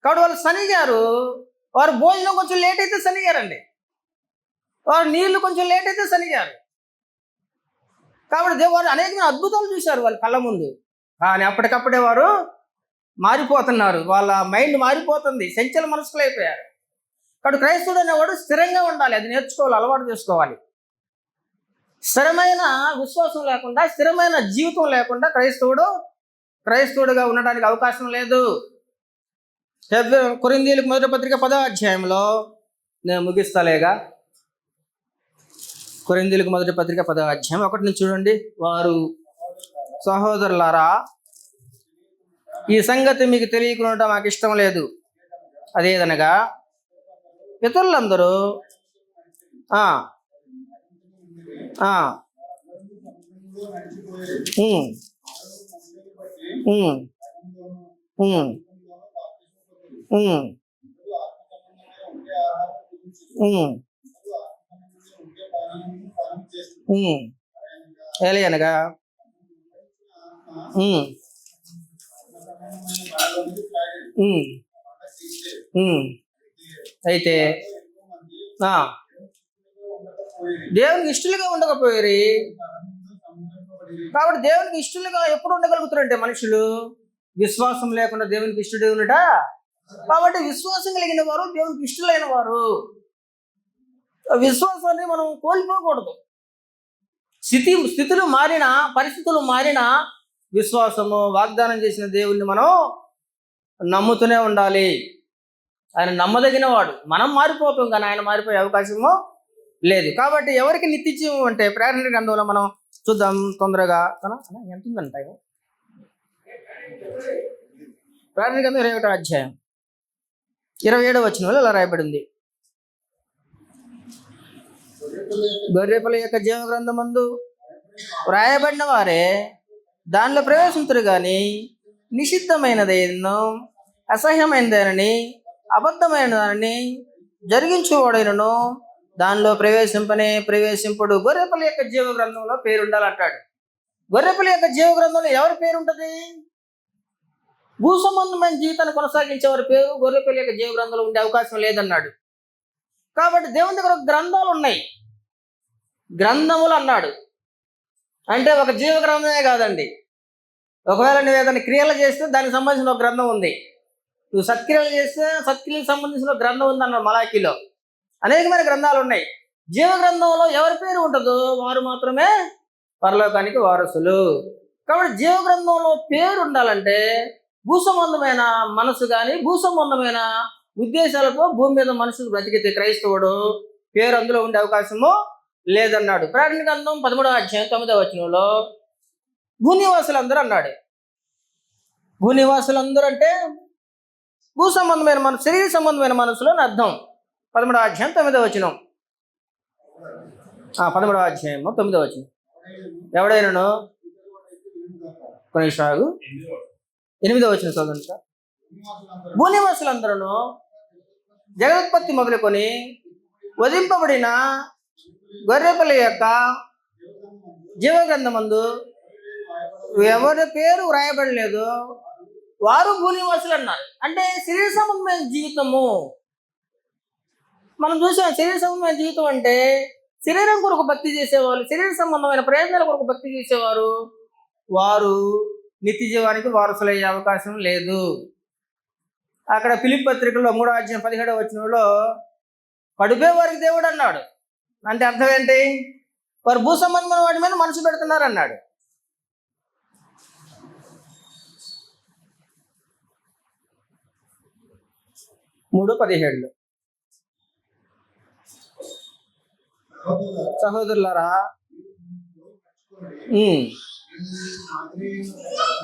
కాబట్టి వాళ్ళు సనిగారు. వారు భోజనం కొంచెం లేట్ అయితే సనిగారండి, వారు నీళ్లు కొంచెం లేట్ అయితే సనిగారు. కాబట్టి దేవుడు అనేకమైన అద్భుతాలు చూశారు వాళ్ళ కళ్ళ ముందు. కానీ అప్పటికప్పుడే వారు మారిపోతున్నారు, వాళ్ళ మైండ్ మారిపోతుంది, సంచల మనసుకులు అయిపోయారు. కాబట్టి క్రైస్తవుడు అనేవాడు స్థిరంగా ఉండాలి, అది నేర్చుకోవాలి, అలవాటు చేసుకోవాలి. స్థిరమైన విశ్వాసం లేకుండా, స్థిరమైన జీవితం లేకుండా క్రైస్తవుడుగా ఉండడానికి అవకాశం లేదు. కొరింథీయులకు మొదటి పత్రిక 10వ అధ్యాయంలో, నేను ముగిస్తలేగా, కొరింథీయులకు మొదటి పత్రిక 10వ అధ్యాయం 1 నుంచి చూడండి. వారు, సహోదరులారా, ఈ సంగతి మీకు తెలియకుండా మాకు ఇష్టం లేదు. అదేదనగా ఇతరులందరూ ఎలాగనగా అయితే దేవునికి ఇష్టలుగా ఉండకపోయారు. కాబట్టి దేవునికి ఇష్టలుగా ఎప్పుడు ఉండగలుగుతారంటే మనుషులు విశ్వాసం లేకుండా దేవునికి ఇష్టడే ఉన్నట. కాబట్టి విశ్వాసం కలిగిన వారు దేవునికి ఇష్టలైన వారు. విశ్వాసాన్ని మనం కోల్పోకూడదు. స్థితులు మారినా, పరిస్థితులు మారినా, విశ్వాసము, వాగ్దానం చేసిన దేవుణ్ణి మనం నమ్ముతూనే ఉండాలి. ఆయన నమ్మదగిన వాడు. మనం మారిపోతాం కానీ ఆయన మారిపోయే అవకాశము లేదు. కాబట్టి ఎవరికి నిత్యజీవం అంటే ప్రకటన గ్రంథంలో మనం చూద్దాం తొందరగా. ఎంత ఉందంట ప్రకటన గ్రంథం 21వ అధ్యాయం 27వ వచనంలో ఇలా రాయబడింది. గొర్రెపిల్ల యొక్క జీవ గ్రంథమందు వ్రాయబడిన వారే దానిలో ప్రవేశించరు కానీ నిషిద్ధమైనదేనో, అసహ్యమైనదేనని, అబద్ధమైనదానని జరిగించువాడైనను దానిలో ప్రవేశింపడు. గొర్రెపిల్ల యొక్క జీవ గ్రంథంలో పేరు ఉండాలంటాడు. గొర్రెపిల్ల యొక్క జీవ గ్రంథంలో ఎవరి పేరు ఉంటుంది? భూ సంబంధమైన జీవితాన్ని కొనసాగించే వారి పేరు గొర్రెపిల్ల యొక్క జీవ గ్రంథంలో ఉండే అవకాశం లేదన్నాడు. కాబట్టి దేవుని దగ్గర గ్రంథాలు ఉన్నాయి. గ్రంథములు అన్నాడు అంటే ఒక జీవ గ్రంథమే కాదండి. ఒకవేళ నువ్వు ఏదైనా క్రియలు చేస్తే దానికి సంబంధించిన ఒక గ్రంథం ఉంది. నువ్వు సత్క్రియలు చేస్తే సత్క్రియలకు సంబంధించిన గ్రంథం ఉంది అన్నాడు మలాకీలో. అనేకమైన గ్రంథాలు ఉన్నాయి. జీవ గ్రంథంలో ఎవరి పేరు ఉంటుందో వారు మాత్రమే పరలోకానికి వారసులు. కాబట్టి జీవ గ్రంథంలో పేరు ఉండాలంటే భూ సంబంధమైన మనసు కానీ, భూ సంబంధమైన ఉద్దేశాలతో భూమి మీద మనుషులు బ్రతికితే క్రైస్తవుడు పేరు అందులో ఉండే అవకాశము లేదన్నాడు. ప్రకటన గ్రంథం 13వ అధ్యాయం 9వ వచనంలో భూనివాసులందరూ అన్నాడు. భూనివాసులందరూ అంటే భూ సంబంధమైన మనసు, శరీర సంబంధమైన మనసులో అర్థం. 13వ అధ్యాయం 9వ వచనం. 13వ అధ్యాయం 9వ వచనం. ఎవడైనాను కొన్ని సాగు 8వ వచనం చదవండి సార్. భూనివాసులందరూ జగదుత్పత్తి మొదలుకొని వధింపబడిన గొర్రెపిల్ల యొక్క జీవగ్రంథమందు ఎవరి పేరు వ్రాయబడలేదు వారు భూనివాసులు అన్నారు. అంటే శరీర సంబంధమైన జీవితము మనం చూసాం. శరీర సంబంధమైన జీవితం అంటే శరీరం కొరకు భక్తి చేసేవాళ్ళు, శరీర సంబంధమైన ప్రయోజనాల కొరకు భక్తి చేసేవారు, వారు నిత్య జీవానికి వారసులయ్యే అవకాశం లేదు. అక్కడ ఫిలిప్పీ పత్రికలో 3:17 కడుపే వారికి దేవుడు అన్నాడు. అంటే అర్థం ఏంటి? వారు భూ సంబంధమైన వాటి మీద మనసు పెడుతున్నారు అన్నాడు. 3:17 సహోదరులారా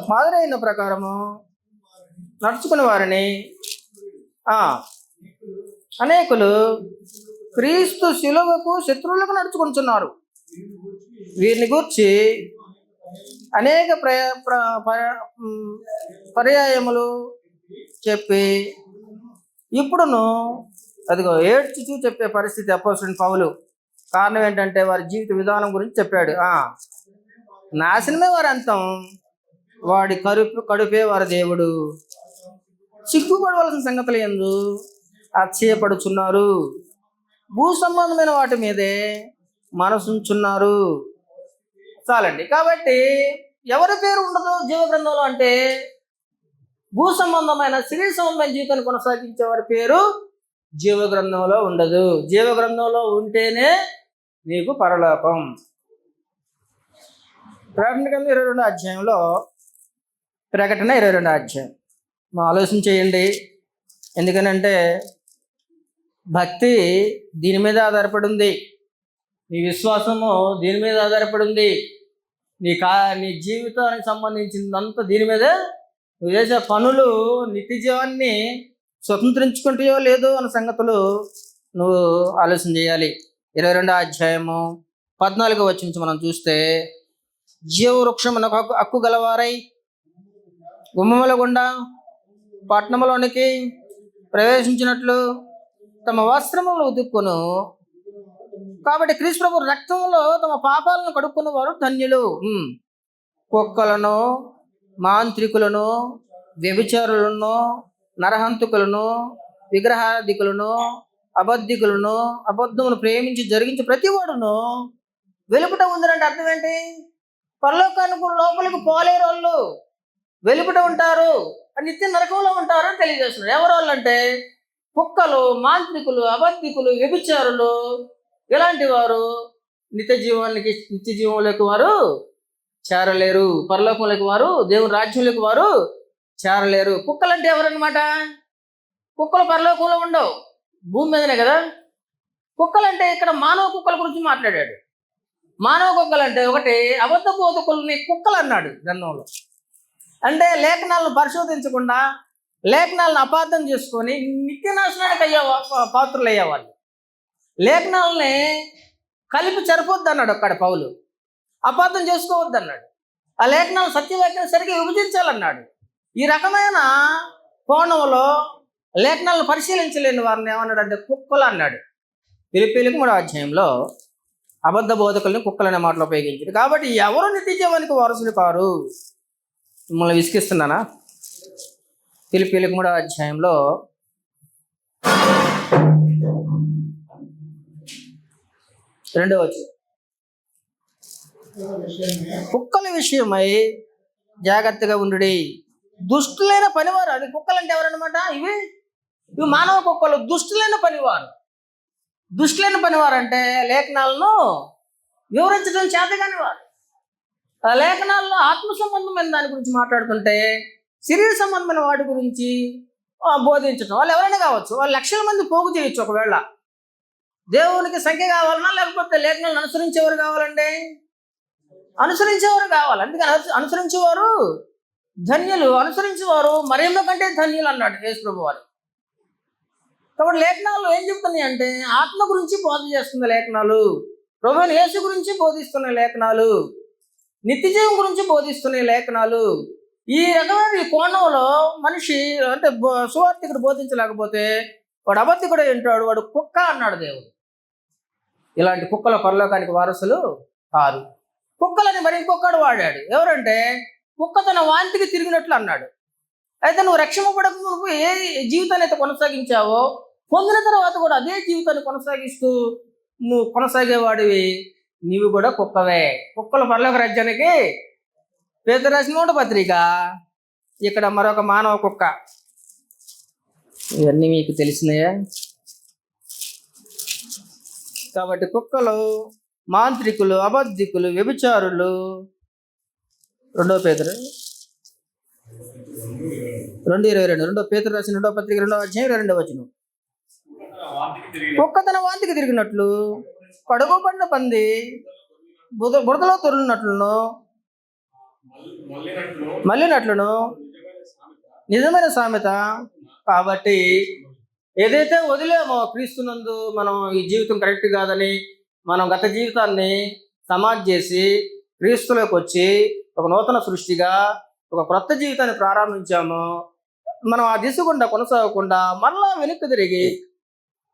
మాదిరి అయిన ప్రకారము నడుచుకునే వారిని అనేకులు క్రీస్తు శిలువకు శత్రువులకు నడుచుకుంటున్నారు. వీరిని గూర్చి అనేక పర్యాయములు చెప్పి ఇప్పుడును అదిగో ఏడ్చుచూ చెప్పే పరిస్థితి అపోస్తలుడైన పౌలు. కారణం ఏంటంటే వారి జీవిత విధానం గురించి చెప్పాడు. నాశనమే వారి అంతం, వాడి కడుపే వారి దేవుడు. సిగ్గుపడవలసిన సంగతులు ఎందు అతిశయపడుచున్నారు, భూ సంబంధమైన వాటి మీదే మనసుంచున్నారు. చాలండి. కాబట్టి ఎవరి పేరు ఉండదు జీవ గ్రంథంలో అంటే భూ సంబంధమైన శరీర సంబంధమైన జీవితాన్ని కొనసాగించే వారి పేరు జీవ గ్రంథంలో ఉండదు. జీవ గ్రంథంలో ఉంటేనే నీకు పరలోకం. ప్రకటన గ్రంథం 22వ అధ్యాయంలో ప్రకటన 22వ అధ్యాయం ఆలోచన చేయండి. ఎందుకనంటే భక్తి దీని మీద ఆధారపడి ఉంది, నీ విశ్వాసము దీని మీద ఆధారపడి ఉంది, నీ జీవితానికి సంబంధించిందంతా దీని మీదే. నువ్వు చేసే పనులు నిత్య జీవాన్ని స్వతంత్రించుకుంటాయో లేదో అన్న సంగతులు నువ్వు ఆలోచన చేయాలి. 22వ అధ్యాయము 14వ వచనం నుంచి మనం చూస్తే, జీవవృక్షమునకు హక్కు గలవారై గుమ్మముల గుండా పట్టణంలోనికి ప్రవేశించినట్లు తమ వస్త్రములను ఉతుక్కును. కాబట్టి క్రీస్తు ప్రభు రక్తంలో తమ పాపాలను కడుక్కున్న వారు ధన్యులు. కుక్కలను, మాంత్రికులను, వ్యభిచారులను, నరహంతకులను, విగ్రహాధికులను, అబద్ధికులను, అబద్ధమును ప్రేమించి జరిగించి ప్రతి వాడును వెలుపుట ఉందనంటే అర్థం ఏంటి? పరలోకానికి లోపలికి పోలేరు వాళ్ళు, వెలుపుట ఉంటారు, నిత్య నరకంలో ఉంటారు అని తెలియజేస్తున్నారు. ఎవరు వాళ్ళు అంటే కుక్కలు, మాంత్రికులు, అబద్ధికులు, వ్యభిచారులు. ఇలాంటి వారు నిత్య జీవంలోకి వారు చేరలేరు, పరలోకంలోకి వారు దేవుని రాజ్యంలోకి వారు చేరలేరు. కుక్కలు అంటే ఎవరన్నమాట? కుక్కలు పరలోకంలో ఉండవు, భూమి మీదనే కదా. కుక్కలు అంటే ఇక్కడ మానవ కుక్కల గురించి మాట్లాడాడు. మానవ కుక్కలు అంటే ఒకటి అబద్ధ బోధకుల్ని కుక్కలు అన్నాడు గ్రంథంలో. అంటే లేఖనాలను పరిశోధించకుండా లేఖనాలను అపార్థం చేసుకొని నిత్య నాశనానికి పాత్రలు అయ్యేవాళ్ళు. లేఖనాలని కలిపి సరిపోద్ది అన్నాడు అక్కడ పౌలు. అపార్థం చేసుకోవద్దు అన్నాడు. ఆ లేఖనాలు సత్యవాక్యాన్ని సరిగ్గా విభజించాలన్నాడు. ఈ రకమైన కోణంలో లేఖనాలను పరిశీలించలేని వారిని ఏమన్నాడు అంటే కుక్కలు అన్నాడు. ఫిలిప్పీయులకు 3వ అధ్యాయంలో అబద్ధ బోధకుల్ని కుక్కలనే మాటలు ఉపయోగించాడు. కాబట్టి ఎవరు నిత్య జీవానికి వారసులు కారు. మిమ్మల్ని విసిగిస్తున్నానా? ఫిలిప్పీయులకు 3వ అధ్యాయంలో 2వ వచనం, కుక్కల విషయమై జాగ్రత్తగా ఉండుడి, దుష్టులైన పనివారు. అది కుక్కలు అంటే ఎవరన్నమాట? ఇవి మానవ కుక్కలు, దుష్టులైన పనివారు. దుష్టులైన పనివారు అంటే లేఖనాలను వివరించడం చేతగాని వారు. ఆ లేఖనాల్లో ఆత్మ సంబంధమైన దాని గురించి మాట్లాడుతుంటే శరీర సంబంధమైన వాటి గురించి బోధించడం. వాళ్ళు ఎవరైనా కావచ్చు, వాళ్ళు లక్షల మంది పోగు చేయొచ్చు. ఒకవేళ దేవునికి సంఖ్య కావాలన్నా, లేకపోతే లేఖనాలను అనుసరించేవారు కావాలండి, అనుసరించేవారు కావాలి. అందుకని అనుసరించేవారు ధన్యులు, అనుసరించేవారు మరేమో కంటే ధన్యులు అన్నాడు యేసు ప్రభు వారు. కాబట్టి లేఖనాలు ఏం చెప్తున్నాయి అంటే ఆత్మ గురించి బోధ చేస్తున్న లేఖనాలు, ప్రభువైన యేసు గురించి బోధిస్తున్న లేఖనాలు, నిత్య జీవం గురించి బోధిస్తున్న లేఖనాలు. ఈ రకమైన కోణంలో మనిషి అంటే సువార్తికుడు బోధించలేకపోతే వాడు అబద్ధికుడు ఉంటాడు, వాడు కుక్క అన్నాడు దేవుడు. ఇలాంటి కుక్కల పరలోకానికి వారసులు కారు. కుక్కలని మరి ఇంకొకడు వాడాడు. ఎవరంటే కుక్క తన వాంతికి తిరిగినట్లు అన్నాడు. అయితే నువ్వు రక్షింపబడక నువ్వు ఏ జీవితాన్ని అయితే కొనసాగించావో పొందిన తర్వాత కూడా అదే జీవితాన్ని కొనసాగిస్తూ నువ్వు కొనసాగేవాడివి, నీవు కూడా కుక్కవే. కుక్కల పరలోక రాజ్యానికి పేతురు రాసిన 1వ పత్రిక. ఇక్కడ మరొక మానవ కుక్క ఇవన్నీ మీకు తెలిసినాయా? కాబట్టి కుక్కలు, మాంత్రికులు, అబద్ధికులు, వ్యభిచారులు, 2 పేతురు 2:22, 2 పేతురు రాసిన 2వ పత్రిక 2వ అధ్యాయం 22వ వచనం. కుక్క తన వాంతికి తిరిగినట్లు, కడుగుపడిన పంది బురదలో తొలినట్లును మళ్ళినట్లును నిజమైన సామెత. కాబట్టి ఏదైతే వదిలేమో క్రీస్తునందు మనం ఈ జీవితం కరెక్ట్ కాదని, మనం గత జీవితాన్ని సమాధి చేసి క్రీస్తులోకి వచ్చి ఒక నూతన సృష్టిగా ఒక క్రొత్త జీవితాన్ని ప్రారంభించాము, మనం ఆ దిశ గుండా కొనసాగకుండా మరలా వెనక్కి తిరిగి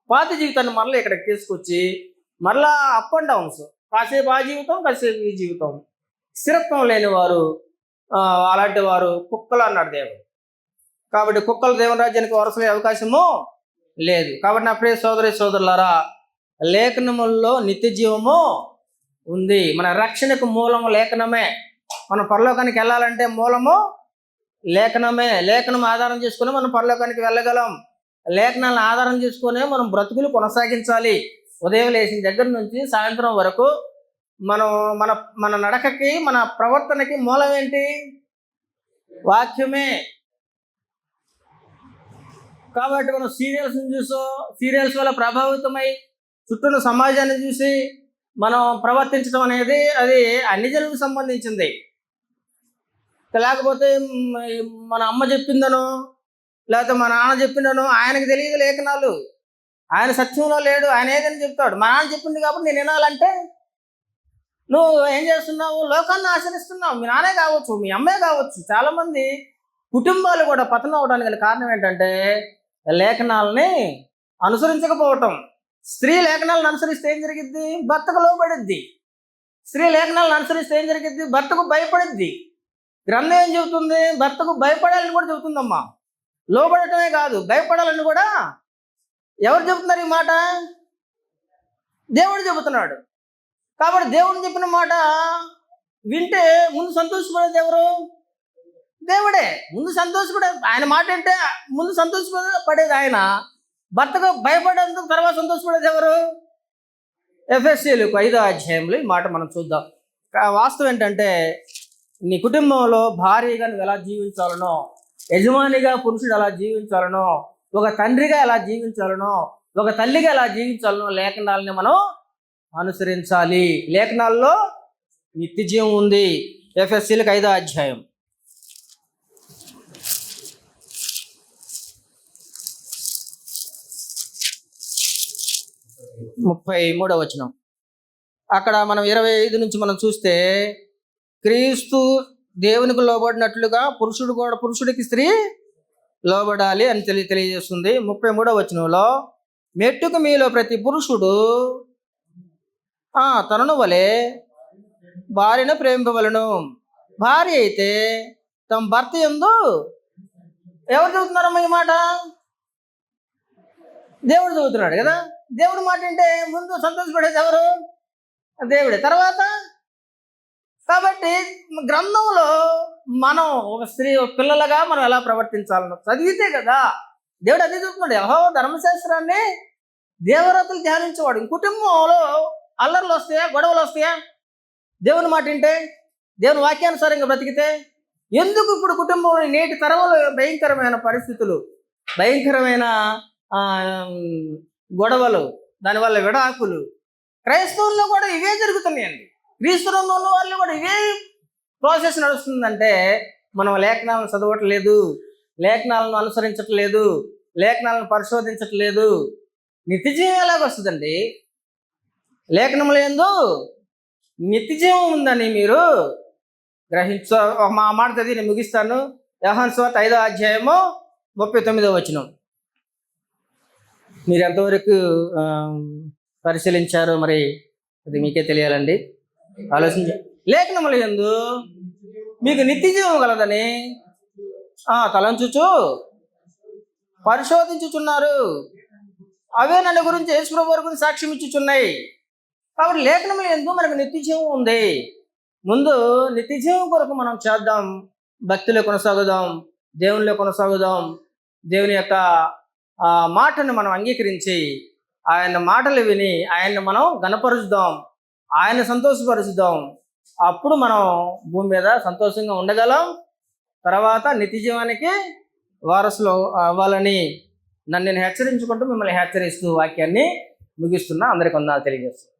పాత జీవితాన్ని మరలా ఇక్కడికి తీసుకొచ్చి మరలా అప్ అండ్ డౌన్స్, కాసేపు ఆ జీవితం కాసేపు ఈ జీవితం, స్థిరత్వం లేని వారు అలాంటి వారు కుక్కలు అన్నాడు దేవుడు. కాబట్టి కుక్కలు దేవుని రాజ్యానికి వరసలే అవకాశము లేదు. కాబట్టి నా ప్రియ సోదరులారా, లేఖనముల్లో నిత్య జీవము ఉంది. మన రక్షణకు మూలము లేఖనమే. మనం పరలోకానికి వెళ్ళాలంటే మూలము లేఖనమే. లేఖనం ఆధారం చేసుకుని మనం పరలోకానికి వెళ్ళగలం. లేఖనాలను ఆధారం చేసుకునే మనం బ్రతుకులు కొనసాగించాలి. ఉదయం లేచిన దగ్గర నుంచి సాయంత్రం వరకు మనం మన మన నడకకి, మన ప్రవర్తనకి మూలం ఏంటి? వాక్యమే. కాబట్టి మనం సీరియల్స్ వల్ల ప్రభావితమై చుట్టూ సమాజాన్ని చూసి మనం ప్రవర్తించడం అనేది అది అన్ని జనులకు సంబంధించింది. లేకపోతే మన అమ్మ చెప్పిందనో లేకపోతే మా నాన్న చెప్పిందనో ఆయనకు తెలియదు లేఖనాలు. ఆయన సత్యంలో లేడు, ఆయన ఏదని చెప్తాడు. మా నాన్న చెప్పింది కాబట్టి నేను వినాలంటే నువ్వు ఏం చేస్తున్నావు? లోకాన్ని ఆచరిస్తున్నావు. మీ నాన్నే కావచ్చు, మీ అమ్మే కావచ్చు. చాలామంది కుటుంబాలు కూడా పతనం అవడానికి గల కారణం ఏంటంటే లేఖనాలని అనుసరించకపోవటం. స్త్రీ లేఖనాలను అనుసరిస్తే ఏం జరిగిద్ది? భర్తకు లోబడిద్ది. స్త్రీ లేఖనాలను అనుసరిస్తే ఏం జరిగిద్ది? భర్తకు భయపడిద్ది. గ్రంథం ఏం చెబుతుంది? భర్తకు భయపడాలని కూడా చెబుతుందమ్మా. లోబడటమే కాదు, భయపడాలని కూడా. ఎవరు చెబుతున్నారు ఈ మాట? దేవుడు చెబుతున్నాడు. కాబట్టి దేవుడు చెప్పిన మాట వింటే ముందు సంతోషపడేది ఎవరు? దేవుడే. ముందు సంతోషపడేది ఆయన మాట అంటే ముందు సంతోషపడేది ఆయన. భర్తకు భయపడేందుకు తర్వాత సంతోషపడేది ఎవరు? ఎఫెసీయులకు 5వ అధ్యాయంలో ఈ మాట మనం చూద్దాం. వాస్తవం ఏంటంటే నీ కుటుంబంలో భార్యగా నువ్వు ఎలా జీవించాలనో, యజమానిగా పురుషుడు ఎలా జీవించాలనో, ఒక తండ్రిగా ఎలా జీవించాలనో, ఒక తల్లిగా ఎలా జీవించాలనో లేఖనాలని మనం అనుసరించాలి. లేఖనాల్లో నిత్య జీవం ఉంది. ఎఫెసీయులకు 5వ అధ్యాయం 33వ వచనం. అక్కడ మనం 25 నుంచి మనం చూస్తే క్రీస్తు దేవునికి లోబడినట్లుగా పురుషుడికి స్త్రీ లోబడాలి అని తెలియజేస్తుంది. 33వ వచనంలో మెట్టుకు మీలో ప్రతి పురుషుడు తనను వలె భార్యను ప్రేమింపవలను. భార్య అయితే తమ భర్త యందు ఎవరు చదువుతున్నారమ్మా ఈ మాట? దేవుడు చదువుతున్నాడు కదా. దేవుడు మాట అంటే ముందు సంతోషపడేది ఎవరు? దేవుడే. తర్వాత కాబట్టి గ్రంథంలో మనం ఒక స్త్రీ పిల్లలుగా మనం ఎలా ప్రవర్తించాలన్నో చదివితే కదా. దేవుడు అదే చెప్తున్నాడు. యెహోవా ధర్మశాస్త్రాన్ని దేవరాత్రులు ధ్యానించేవాడు. కుటుంబంలో అల్లర్లు వస్తాయా? గొడవలు వస్తాయా? దేవుని మాట వింటే, దేవుని వాక్యానుసారంగా బ్రతికితే ఎందుకు? ఇప్పుడు కుటుంబంలో నేటి తరంలో భయంకరమైన పరిస్థితులు, భయంకరమైన గొడవలు, దానివల్ల విడాకులు. క్రైస్తవుల్లో కూడా ఇవే జరుగుతున్నాయండి. క్రీస్తులో వాళ్ళు కూడా ఇవే ప్రాసెస్ నడుస్తుందంటే మనం లేఖనాలను చదవట్లేదు, లేఖనాలను అనుసరించట్లేదు, లేఖనాలను పరిశోధించట్లేదు. నిత్యజీవం ఎలాగొస్తుందండి? లేఖనములు ఏందో నిత్యజీవం ఉందని మీరు గ్రహించ. మా మాట చదివి నేను ముగిస్తాను. యోహాను సువార్త 5వ అధ్యాయము 39వ వచనం. మీరు ఎంతవరకు పరిశీలించారో మరి అది మీకే తెలియాలండి. ఆలోచించ. లేఖనములు యందు మీకు నిత్యజీవం గలదని తలంచుచు పరిశోధించుచున్నారు. అవే నన్ను గురించి యేసుప్రభు వారి గురించి సాక్ష్యం ఇచ్చుచున్నాయి. కాబట్టి లేఖనములు యందు మనకు నిత్యజీవం ఉంది. ముందు నిత్యజీవం కొరకు మనం చేద్దాం, భక్తిలో కొనసాగుదాం, దేవునిలో కొనసాగుదాం, దేవుని యొక్క ఆ మాటను మనం అంగీకరించి ఆయన మాటలు విని ఆయన్ని మనం గణపరుచుదాం, ఆయన సంతోషపరుచుదాం. అప్పుడు మనం భూమి మీద సంతోషంగా ఉండగలం. తర్వాత నిత్య జీవానికి వారసులు అవ్వాలని నన్ను నేను హెచ్చరించుకుంటూ మిమ్మల్ని హెచ్చరిస్తూ వాక్యాన్ని ముగిస్తున్నా. అందరికీ వందనాలు తెలియజేస్తున్నాను.